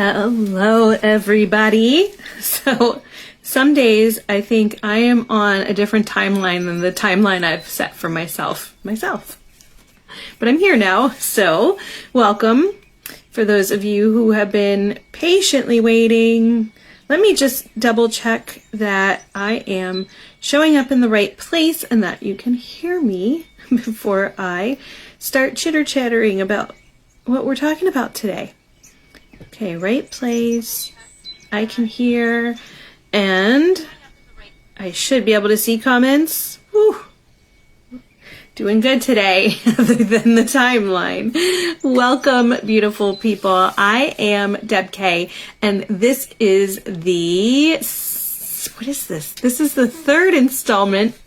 Hello, everybody. So some days I think I am on a different timeline than the timeline I've set for myself. But I'm here now, so welcome. For those of you who have been patiently waiting, let me just double check that I am showing up in the right place and that you can hear me before I start chitter-chattering about what we're talking about today. Okay, right place, I can hear, and I should be able to see comments. Whew. Doing good today, other than the timeline. Welcome, beautiful people. I am Deb K, and this is what is this? This is the third installment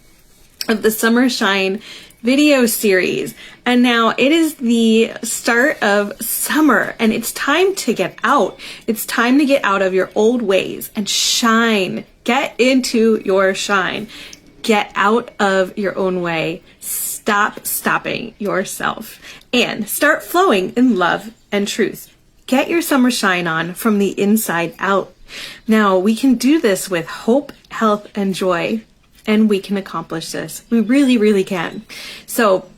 of the Summer Shine video series. And now it is the start of summer and it's time to get out. It's time to get out of your old ways and shine. Get into your shine. Get out of your own way. Stop stopping yourself and start flowing in love and truth. Get your summer shine on from the inside out. Now we can do this with hope, health, and joy. And we can accomplish this. We really, really can. So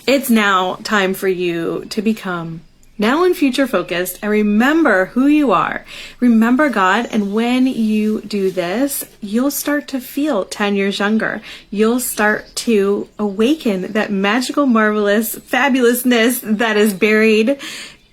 it's now time for you to become now and future focused and remember who you are. Remember God. And when you do this, you'll start to feel 10 years younger. You'll start to awaken that magical, marvelous, fabulousness that is buried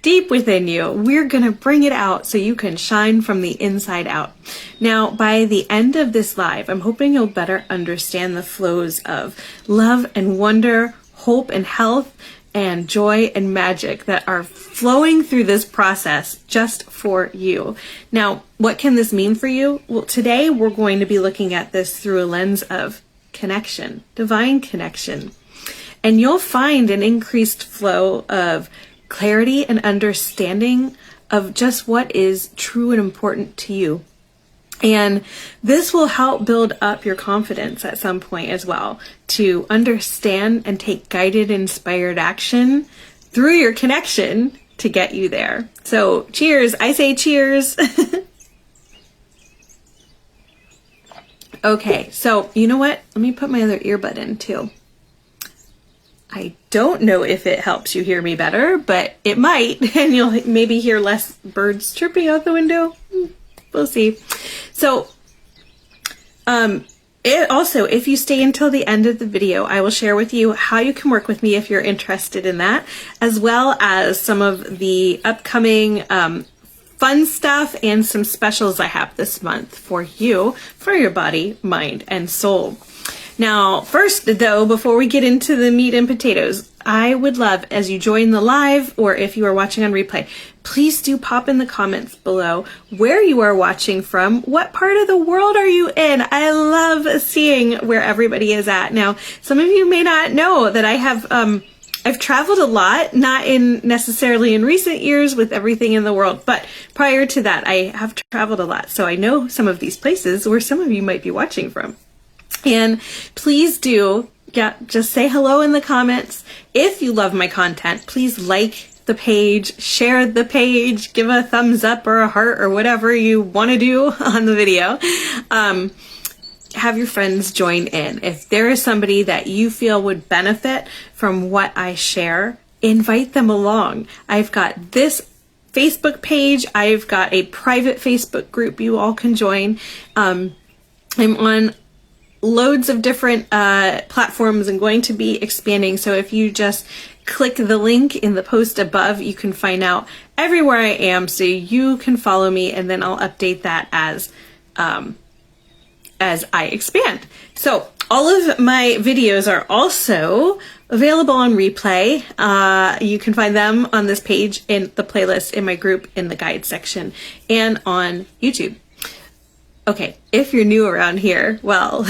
deep within you. We're going to bring it out so you can shine from the inside out. Now, by the end of this live, I'm hoping you'll better understand the flows of love and wonder, hope and health, and joy and magic that are flowing through this process just for you. Now, what can this mean for you? Well, today we're going to be looking at this through a lens of connection, divine connection. And you'll find an increased flow of clarity and understanding of just what is true and important to you. And this will help build up your confidence at some point as well to understand and take guided, inspired action through your connection to get you there. So cheers. I say cheers. Okay, so you know what? Let me put my other earbud in too. I don't know if it helps you hear me better, but it might, and you'll maybe hear less birds chirping out the window. We'll see. So, if you stay until the end of the video, I will share with you how you can work with me if you're interested in that, as well as some of the upcoming fun stuff and some specials I have this month for you, for your body, mind, and soul. Now, first, though, before we get into the meat and potatoes, I would love, as you join the live or if you are watching on replay, please do pop in the comments below where you are watching from. What part of the world are you in? I love seeing where everybody is at. Now, some of you may not know that I have, I've traveled a lot, not necessarily in recent years with everything in the world, but prior to that, I have traveled a lot. So I know some of these places where some of you might be watching from. And please do, just say hello in the comments. If you love my content, please like the page, share the page, give a thumbs up or a heart or whatever you want to do on the video. Have your friends join in. If there is somebody that you feel would benefit from what I share, invite them along. I've got this Facebook page. I've got a private Facebook group you all can join. I'm on loads of different platforms and going to be expanding. So if you just click the link in the post above, you can find out everywhere I am so you can follow me, and then I'll update that as I expand. So all of my videos are also available on replay. You can find them on this page in the playlist in my group in the guide section and on YouTube. Okay, if you're new around here, well,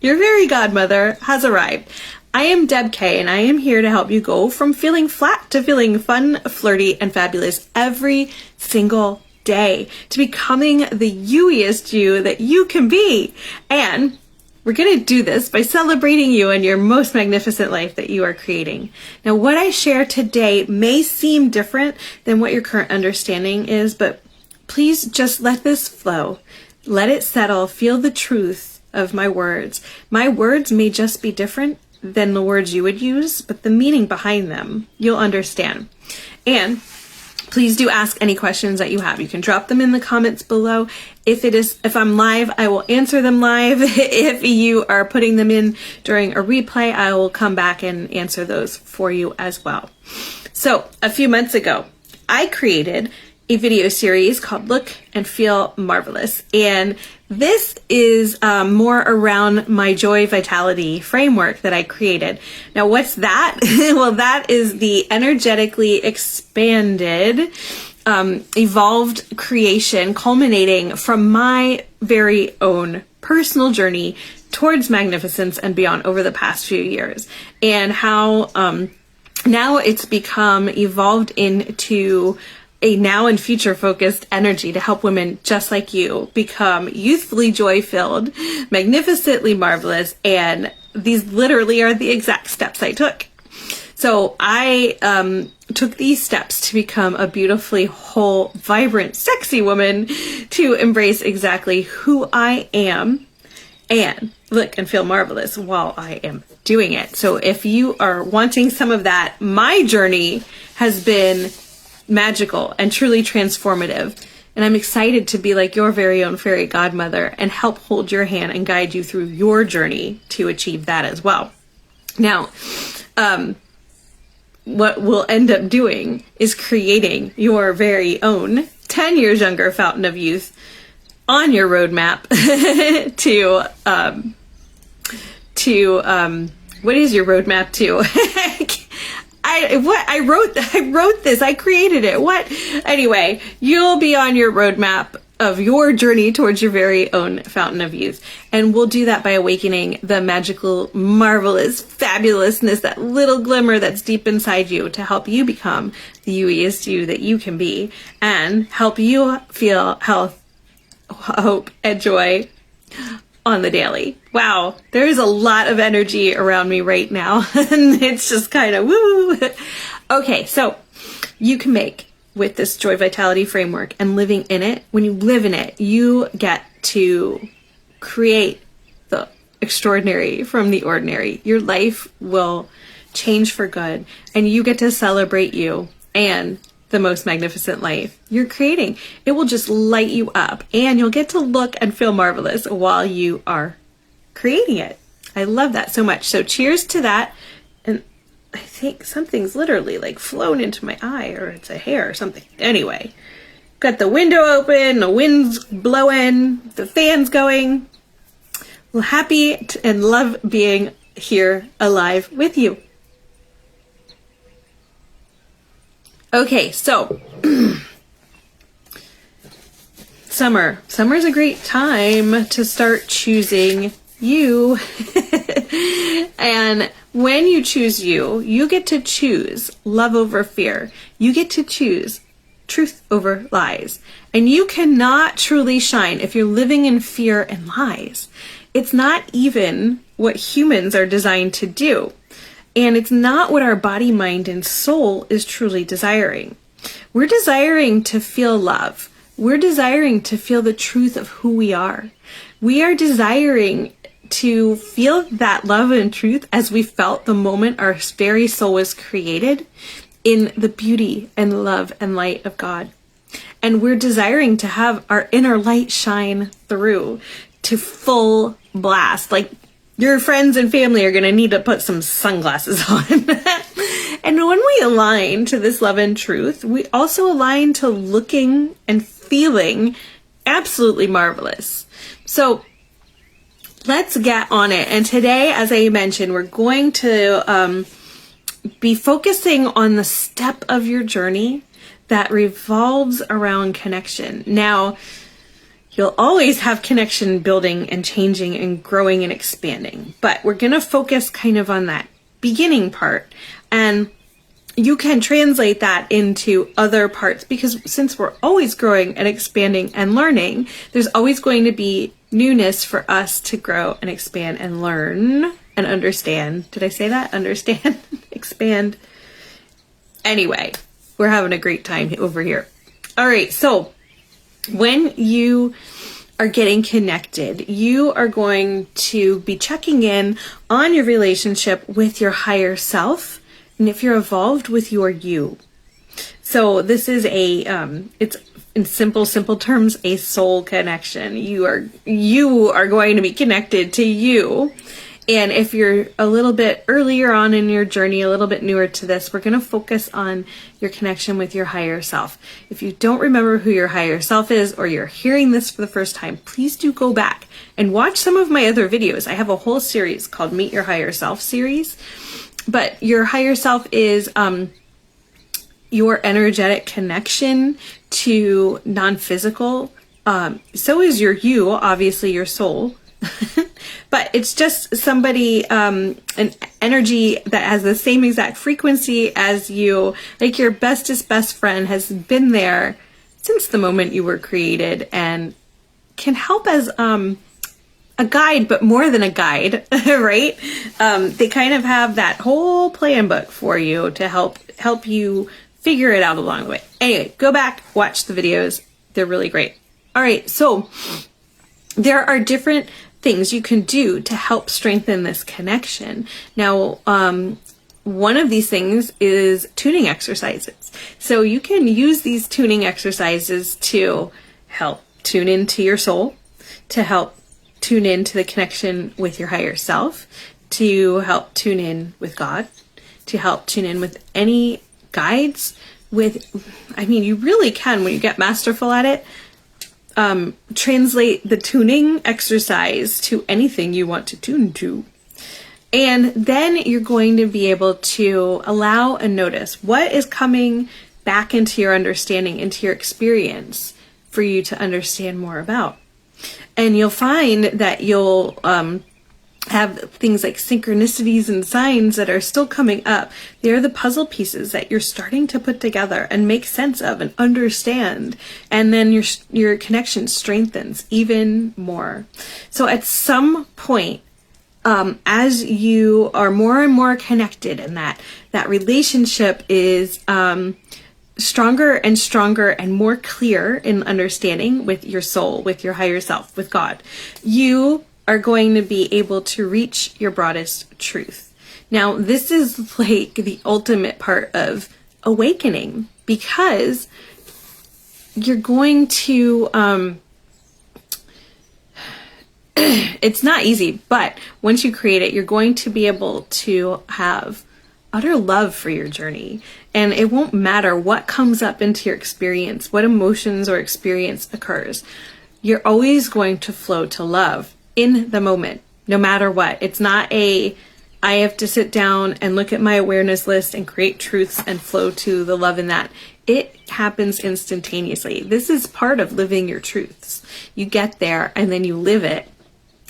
your fairy godmother has arrived. I am Deb K, and I am here to help you go from feeling flat to feeling fun, flirty, and fabulous every single day, to becoming the youiest you that you can be. And we're going to do this by celebrating you and your most magnificent life that you are creating. Now, what I share today may seem different than what your current understanding is, but please just let this flow. Let it settle. Feel the truth of my words. My words may just be different than the words you would use, but the meaning behind them, you'll understand. And please do ask any questions that you have. You can drop them in the comments below. If I'm live, I will answer them live. If you are putting them in during a replay, I will come back and answer those for you as well. So a few months ago, I created a video series called Look and Feel Marvelous. And this is more around my joy vitality framework that I created. Now, what's that? Well, that is the energetically expanded, evolved creation culminating from my very own personal journey towards magnificence and beyond over the past few years, and how now it's become evolved into a now and future focused energy to help women just like you become youthfully joy filled, magnificently marvelous. And these literally are the exact steps I took. So I took these steps to become a beautifully whole, vibrant, sexy woman to embrace exactly who I am and look and feel marvelous while I am doing it. So if you are wanting some of that, my journey has been magical and truly transformative. And I'm excited to be like your very own fairy godmother and help hold your hand and guide you through your journey to achieve that as well. Now, what we'll end up doing is creating your very own 10 years younger fountain of youth on your roadmap what is your roadmap to? I wrote this. I created it. What? Anyway, you'll be on your roadmap of your journey towards your very own fountain of youth. And we'll do that by awakening the magical, marvelous, fabulousness, that little glimmer that's deep inside you to help you become the youiest you that you can be and help you feel health, hope, and joy on the daily. Wow, there's a lot of energy around me right now, and it's just kind of woo. Okay, so you can make with this joy vitality framework and living in it. When you live in it, you get to create the extraordinary from the ordinary. Your life will change for good, and you get to celebrate you and the most magnificent life you're creating. It will just light you up, and you'll get to look and feel marvelous while you are creating it. I love that so much. So cheers to that. And I think something's literally like flown into my eye, or it's a hair or something. Anyway, got the window open, the wind's blowing, the fan's going. Well, happy and love being here alive with you. Okay, so Summer's a great time to start choosing you. And when you choose you, you get to choose love over fear. You get to choose truth over lies. And you cannot truly shine if you're living in fear and lies. It's not even what humans are designed to do. And it's not what our body, mind, and soul is truly desiring. We're desiring to feel love. We're desiring to feel the truth of who we are. We are desiring to feel that love and truth as we felt the moment our very soul was created, in the beauty and love and light of God. And we're desiring to have our inner light shine through to full blast. Like, your friends and family are going to need to put some sunglasses on. And when we align to this love and truth, we also align to looking and feeling absolutely marvelous. So let's get on it. And today, as I mentioned, we're going to be focusing on the step of your journey that revolves around connection. Now, you'll always have connection building and changing and growing and expanding, but we're going to focus kind of on that beginning part. And you can translate that into other parts, because since we're always growing and expanding and learning, there's always going to be newness for us to grow and expand and learn and understand. Did I say that? Understand, expand. Anyway, we're having a great time over here. All right, so when you are getting connected, you are going to be checking in on your relationship with your higher self, and if you're evolved, with your you. So this is it's in simple terms, a soul connection. You are going to be connected to you. And if you're a little bit earlier on in your journey, a little bit newer to this, we're going to focus on your connection with your higher self. If you don't remember who your higher self is, or you're hearing this for the first time, please do go back and watch some of my other videos. I have a whole series called Meet Your Higher Self series. But your higher self is your energetic connection to non-physical. So is your you, obviously your soul. But it's just somebody, an energy that has the same exact frequency as you, like your bestest best friend has been there since the moment you were created and can help as a guide, but more than a guide, right? They kind of have that whole plan book for you to help you figure it out along the way. Anyway, go back, watch the videos. They're really great. All right, so there are different things you can do to help strengthen this connection. Now, one of these things is tuning exercises. So you can use these tuning exercises to help tune into your soul, to help tune into the connection with your higher self, to help tune in with God, to help tune in with any guides you really can, when you get masterful at it, translate the tuning exercise to anything you want to tune to. And then you're going to be able to allow and notice what is coming back into your understanding, into your experience, for you to understand more about. And you'll find that you'll have things like synchronicities and signs that are still coming up. They're the puzzle pieces that you're starting to put together and make sense of and understand. And then your connection strengthens even more. So at some point, as you are more and more connected, and that relationship is stronger and stronger and more clear in understanding with your soul, with your higher self, with God, you are going to be able to reach your broadest truth. Now, this is like the ultimate part of awakening, because you're going to, it's not easy, but once you create it, you're going to be able to have utter love for your journey. And it won't matter what comes up into your experience, what emotions or experience occurs. You're always going to flow to love in the moment, no matter what. It's not I have to sit down and look at my awareness list and create truths and flow to the love in that. It happens instantaneously. This is part of living your truths. You get there and then you live it.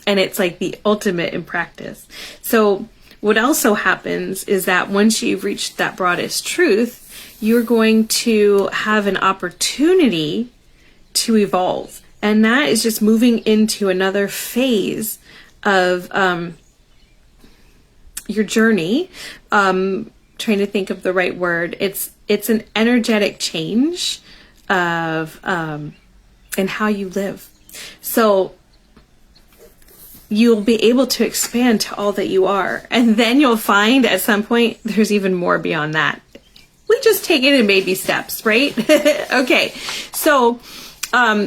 And it's like the ultimate in practice. So what also happens is that once you've reached that broadest truth, you're going to have an opportunity to evolve. And that is just moving into another phase of your journey. Trying to think of the right word. It's an energetic change of in how you live. So you'll be able to expand to all that you are. And then you'll find at some point there's even more beyond that. We just take it in baby steps, right? Okay, so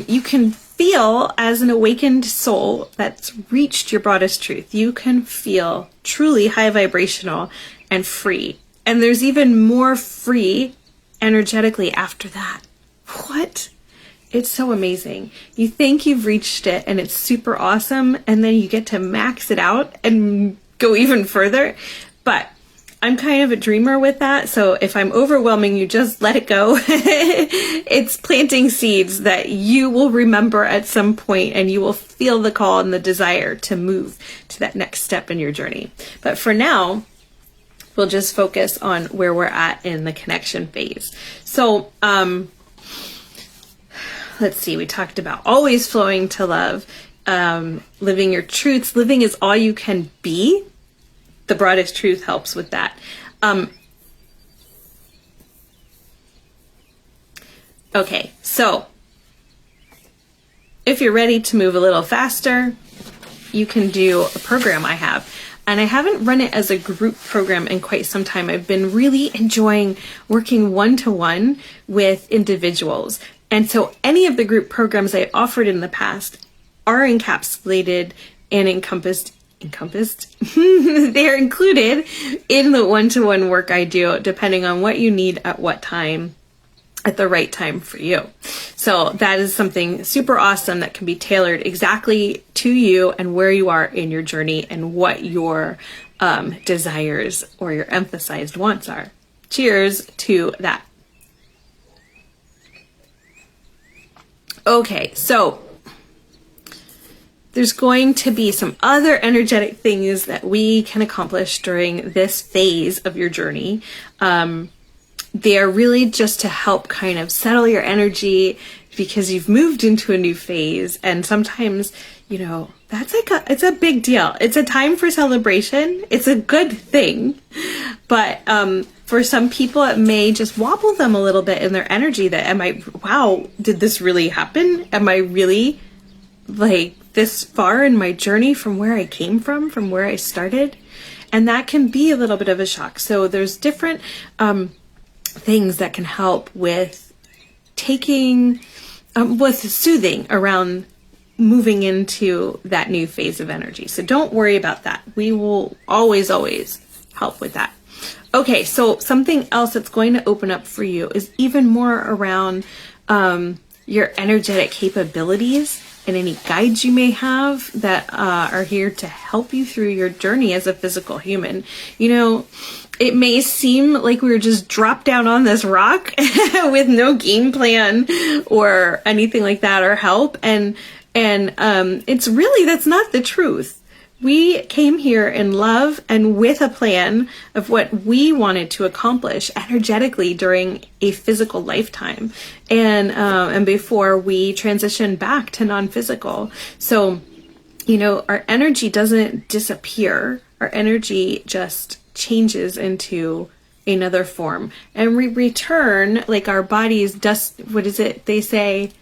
you can feel, as an awakened soul that's reached your broadest truth, you can feel truly high vibrational and free. And there's even more free energetically after that. What? It's so amazing. You think you've reached it and it's super awesome, and then you get to max it out and go even further. But I'm kind of a dreamer with that, so if I'm overwhelming you, just let it go. It's planting seeds that you will remember at some point, and you will feel the call and the desire to move to that next step in your journey. But for now, we'll just focus on where we're at in the connection phase. So, let's see, we talked about always flowing to love living your truths, living as all you can be. The broadest truth helps with that. Okay, so if you're ready to move a little faster, you can do a program I have. And I haven't run it as a group program in quite some time. I've been really enjoying working one-to-one with individuals. And so any of the group programs I offered in the past are encapsulated and encompassed, they're included in the one-to-one work I do, depending on what you need at what time, at the right time for you. So that is something super awesome that can be tailored exactly to you and where you are in your journey and what your desires or your emphasized wants are. Cheers to that. Okay, so there's going to be some other energetic things that we can accomplish during this phase of your journey. They are really just to help kind of settle your energy because you've moved into a new phase. And sometimes, you know, that's like it's a big deal. It's a time for celebration. It's a good thing. But for some people, it may just wobble them a little bit in their energy that wow, did this really happen? Am I really like this far in my journey from where I came from where I started? And that can be a little bit of a shock. So there's different things that can help with with soothing around moving into that new phase of energy. So don't worry about that. We will always help with that. Okay, so something else that's going to open up for you is even more around your energetic capabilities and any guides you may have that are here to help you through your journey as a physical human. You know, it may seem like we were just dropped down on this rock with no game plan or anything like that or help. And it's really, that's not the truth. We came here in love and with a plan of what we wanted to accomplish energetically during a physical lifetime and before we transitioned back to non-physical. So, you know, our energy doesn't disappear. Our energy just changes into another form. And we return, like our bodies, dust, what is it? They say,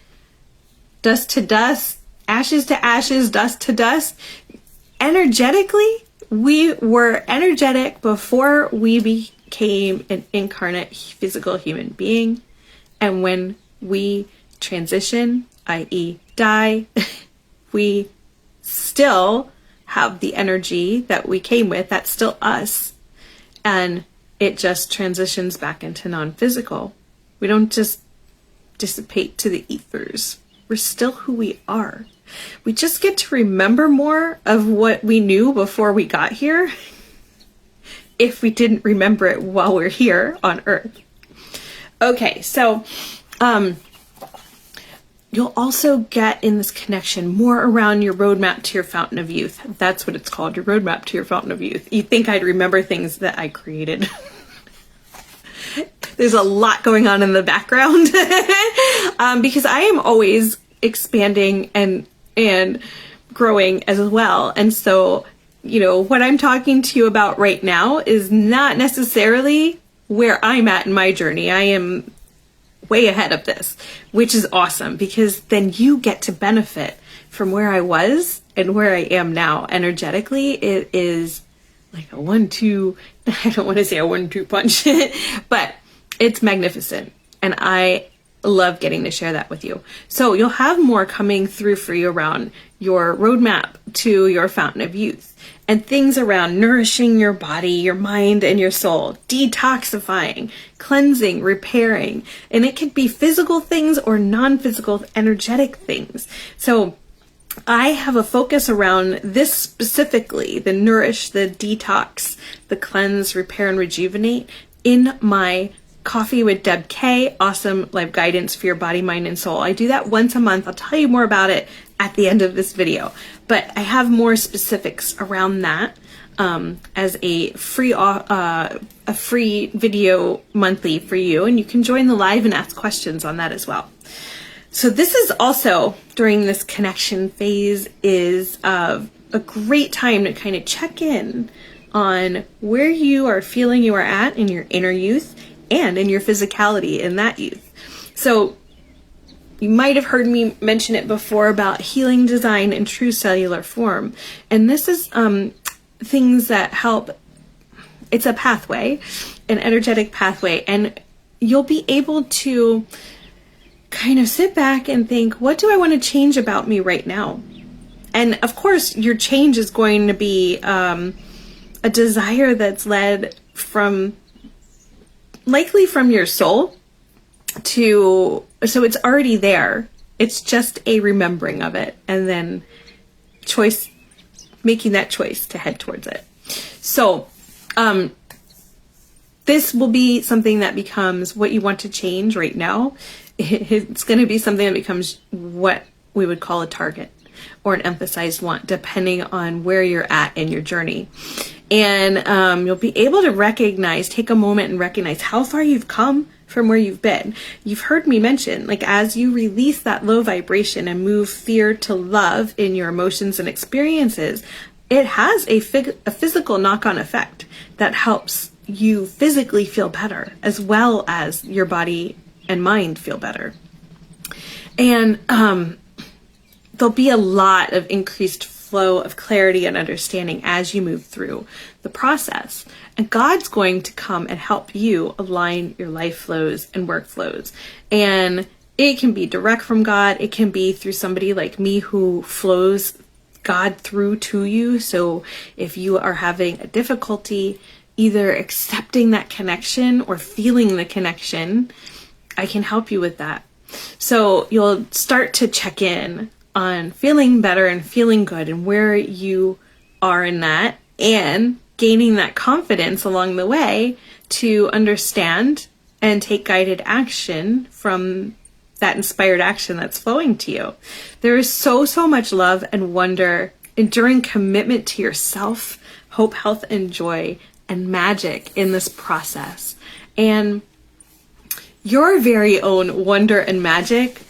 dust to dust, ashes to ashes, dust to dust. Energetically, we were energetic before we became an incarnate physical human being. And when we transition, i.e. die, we still have the energy that we came with. That's still us. And it just transitions back into non-physical. We don't just dissipate to the ethers. We're still who we are. We just get to remember more of what we knew before we got here if we didn't remember it while we're here on Earth. Okay, so you'll also get in this connection more around your roadmap to your fountain of youth. That's what it's called, your roadmap to your fountain of youth. You'd think I'd remember things that I created. There's a lot going on in the background because I am always expanding and growing as well. And so, you know, what I'm talking to you about right now is not necessarily where I'm at in my journey. I am way ahead of this, which is awesome because then you get to benefit from where I was and where I am now. Energetically, it is like a 1-2, I don't want to say a 1-2 punch, but it's magnificent. And I love getting to share that with you. So you'll have more coming through for you around your roadmap to your fountain of youth and things around nourishing your body, your mind, and your soul, detoxifying, cleansing, repairing. And it could be physical things or non-physical energetic things. So I have a focus around this specifically, the nourish, the detox, the cleanse, repair, and rejuvenate in my Coffee with Deb K, awesome life guidance for your body, mind, and soul. I do that once a month. I'll tell you more about it at the end of this video. But I have more specifics around that as a free video monthly for you. And you can join the live and ask questions on that as well. So this is also, during this connection phase, is a great time to kind of check in on where you are feeling you are at in your inner youth and in your physicality in that youth. So you might have heard me mention it before about healing design in true cellular form. And this is things that help. It's a pathway, an energetic pathway, and you'll be able to kind of sit back and think, what do I want to change about me right now? And of course, your change is going to be a desire that's led likely from your soul so it's already there. It's just a remembering of it, and then making that choice to head towards it. So, this will be something that becomes what you want to change right now. It's going to be something that becomes what we would call a target or an emphasized want, depending on where you're at in your journey. And you'll be able to take a moment and recognize how far you've come from where you've been. You've heard me mention, like, as you release that low vibration and move fear to love in your emotions and experiences, it has a physical knock-on effect that helps you physically feel better, as well as your body and mind feel better. And there'll be a lot of increased flow of clarity and understanding as you move through the process. And God's going to come and help you align your life flows and workflows. And it can be direct from God. It can be through somebody like me who flows God through to you. So if you are having a difficulty either accepting that connection or feeling the connection, I can help you with that. So you'll start to check in on feeling better and feeling good and where you are in that, and gaining that confidence along the way to understand and take guided action from that inspired action that's flowing to you. There is so much love and wonder, enduring commitment to yourself, hope, health, and joy, and magic in this process. And your very own wonder and magic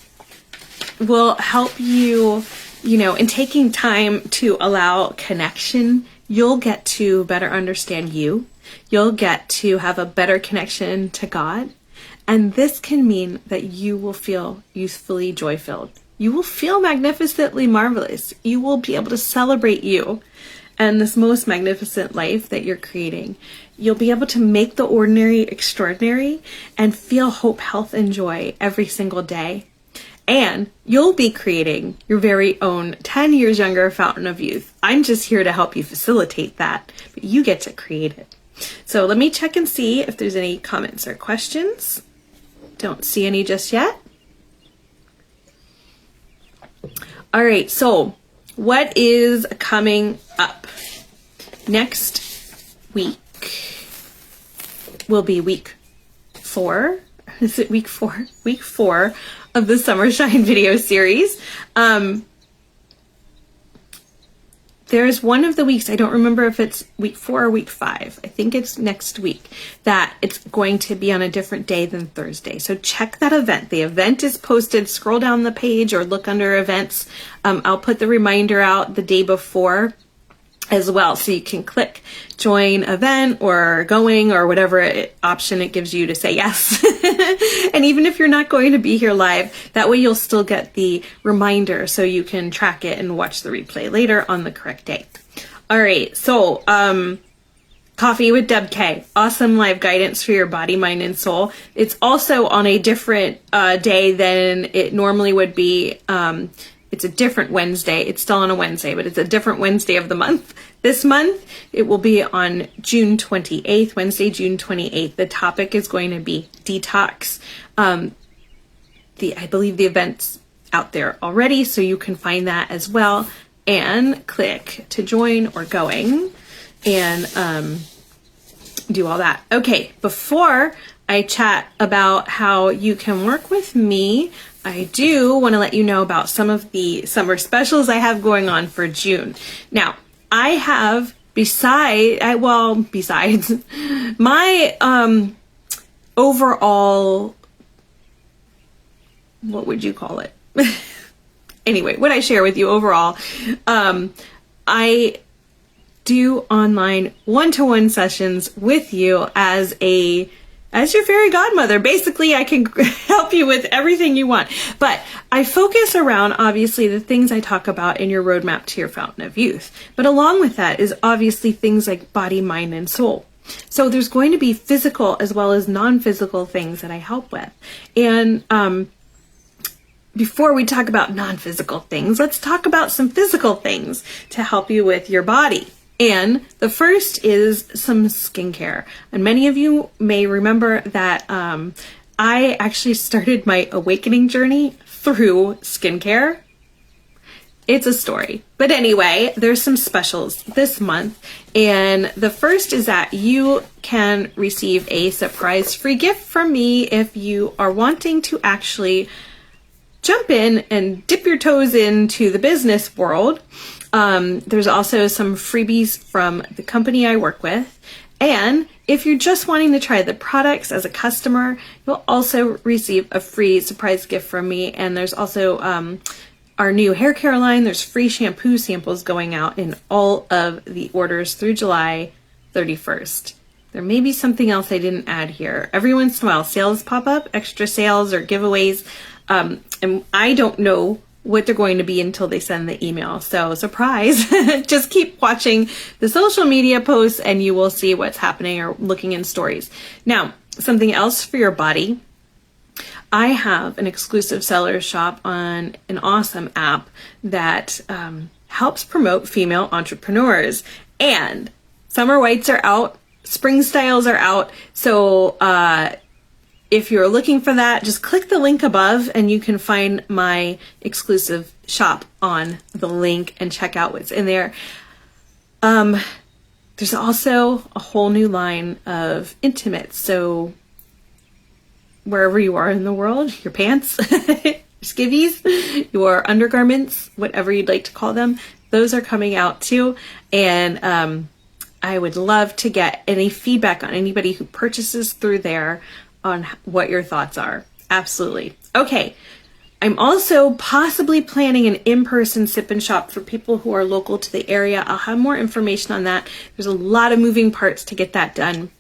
will help you, in taking time to allow connection. You'll get to better understand you. You'll get to have a better connection to God. And this can mean that you will feel youthfully joy-filled. You will feel magnificently marvelous. You will be able to celebrate you and this most magnificent life that you're creating. You'll be able to make the ordinary extraordinary and feel hope, health, and joy every single day. And you'll be creating your very own 10 years younger fountain of youth. I'm just here to help you facilitate that, but you get to create it. So let me check and see if there's any comments or questions. Don't see any just yet. All right, so what is coming up? Next week will be week 4. Is it week 4? Week 4 of the Summer Shine video series. There's one of the weeks, I don't remember if it's week 4 or week 5. I think it's next week, that it's going to be on a different day than Thursday. So check that event. The event is posted. Scroll down the page or look under events. I'll put the reminder out the day before as well. So you can click join event or going or whatever option it gives you to say yes. And even if you're not going to be here live, that way you'll still get the reminder so you can track it and watch the replay later on the correct day. All right. So, Coffee with Deb K. Awesome live guidance for your body, mind, and soul. It's also on a different day than it normally would be. It's a different Wednesday. It's still on a Wednesday, but it's a different Wednesday of the month. This month, it will be on June 28th, Wednesday, June 28th. The topic is going to be detox. I believe the event's out there already, so you can find that as well and click to join or going and do all that. Okay, before I chat about how you can work with me, I do want to let you know about some of the summer specials I have going on for June. Now, I have, besides my overall what would you call it? Anyway, what I share with you overall, I do online one-to-one sessions with you as your fairy godmother. Basically, I can help you with everything you want. But I focus around, obviously, the things I talk about in your roadmap to your fountain of youth. But along with that is obviously things like body, mind, and soul. So there's going to be physical as well as non-physical things that I help with. And before we talk about non-physical things, let's talk about some physical things to help you with your body. And the first is some skincare. And many of you may remember that I actually started my awakening journey through skincare. It's a story. But anyway, there's some specials this month. And the first is that you can receive a surprise free gift from me if you are wanting to actually jump in and dip your toes into the business world. There's also some freebies from the company I work with. And if you're just wanting to try the products as a customer, you'll also receive a free surprise gift from me. And there's also our new hair care line. There's free shampoo samples going out in all of the orders through July 31st. There may be something else I didn't add here. Every once in a while, sales pop up, extra sales or giveaways. And I don't know what they're going to be until they send the email. So surprise, just keep watching the social media posts and you will see what's happening or looking in stories. Now, something else for your body. I have an exclusive sellers shop on an awesome app that helps promote female entrepreneurs. And summer whites are out, spring styles are out. So, if you're looking for that, just click the link above and you can find my exclusive shop on the link and check out what's in there. There's also a whole new line of intimates. So wherever you are in the world, your pants, your skivvies, your undergarments, whatever you'd like to call them, those are coming out too. And I would love to get any feedback on anybody who purchases through there on what your thoughts are. Absolutely. Okay. I'm also possibly planning an in-person sip and shop for people who are local to the area. I'll have more information on that. There's a lot of moving parts to get that done.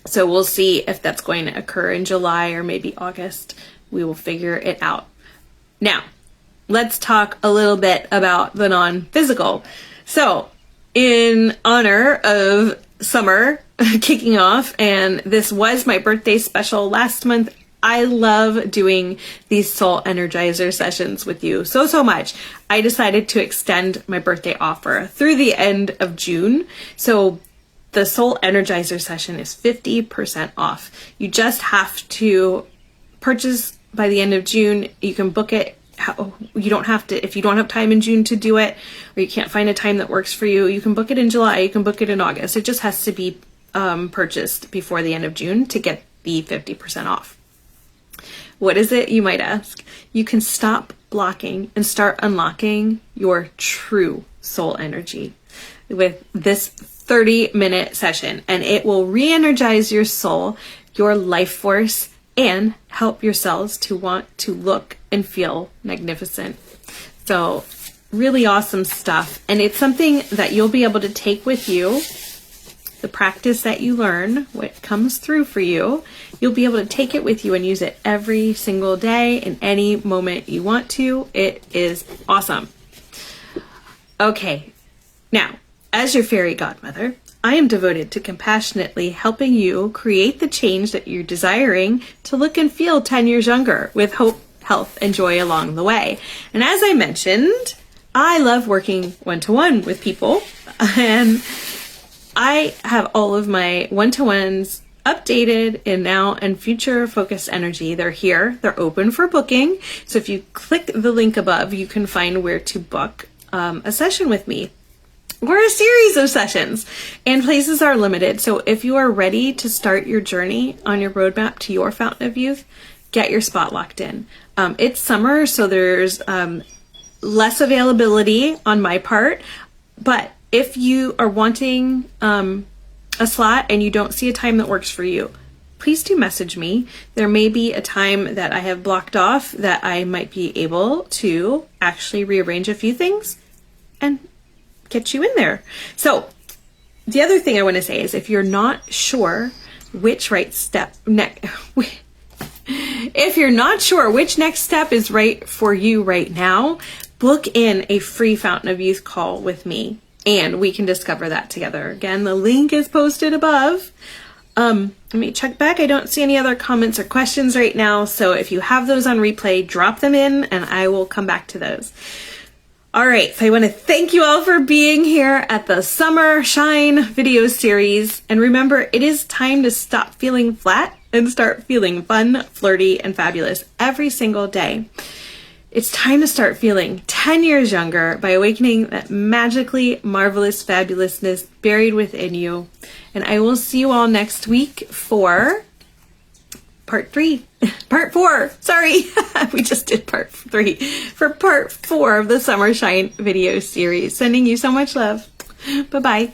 So we'll see if that's going to occur in July or maybe August. We will figure it out. Now, let's talk a little bit about the non-physical. So, in honor of summer kicking off, and this was my birthday special last month, I love doing these soul energizer sessions with you so much. I decided to extend my birthday offer through the end of June. So the soul energizer session is 50% off. You just have to purchase by the end of June. You can book it. You don't have to, if you don't have time in June to do it, or you can't find a time that works for you, you can book it in July, you can book it in August. It just has to be purchased before the end of June to get the 50% off. What is it, you might ask? You can stop blocking and start unlocking your true soul energy with this 30-minute session, and it will re-energize your soul, your life force, and help your cells to want to look and feel magnificent. So really awesome stuff. And it's something that you'll be able to take with you. The practice that you learn, what comes through for you, you'll be able to take it with you and use it every single day in any moment you want to. It is awesome. Okay, now, as your fairy godmother, I am devoted to compassionately helping you create the change that you're desiring to look and feel 10 years younger with hope, health, and joy along the way. And as I mentioned, I love working one-to-one with people, and I have all of my one-to-ones updated in now and future focused energy. They're here. They're open for booking. So if you click the link above, you can find where to book a session with me or a series of sessions. And places are limited. So if you are ready to start your journey on your roadmap to your fountain of youth, get your spot locked in. It's summer, so there's less availability on my part, but if you are wanting a slot and you don't see a time that works for you, please do message me. There may be a time that I have blocked off that I might be able to actually rearrange a few things and get you in there. So the other thing I want to say is if you're not sure which if you're not sure which next step is right for you right now, book in a free Fountain of Youth call with me and we can discover that together. Again, the link is posted above. Let me check back. I don't see any other comments or questions right now. So if you have those on replay, drop them in and I will come back to those. All right. So I want to thank you all for being here at the Summer Shine video series. And remember, it is time to stop feeling flat and start feeling fun, flirty, and fabulous every single day. It's time to start feeling 10 years younger by awakening that magically marvelous fabulousness buried within you. And I will see you all next week for part 4. Sorry, we just did part 3 for part 4 of the Summer Shine video series. Sending you so much love. Bye-bye.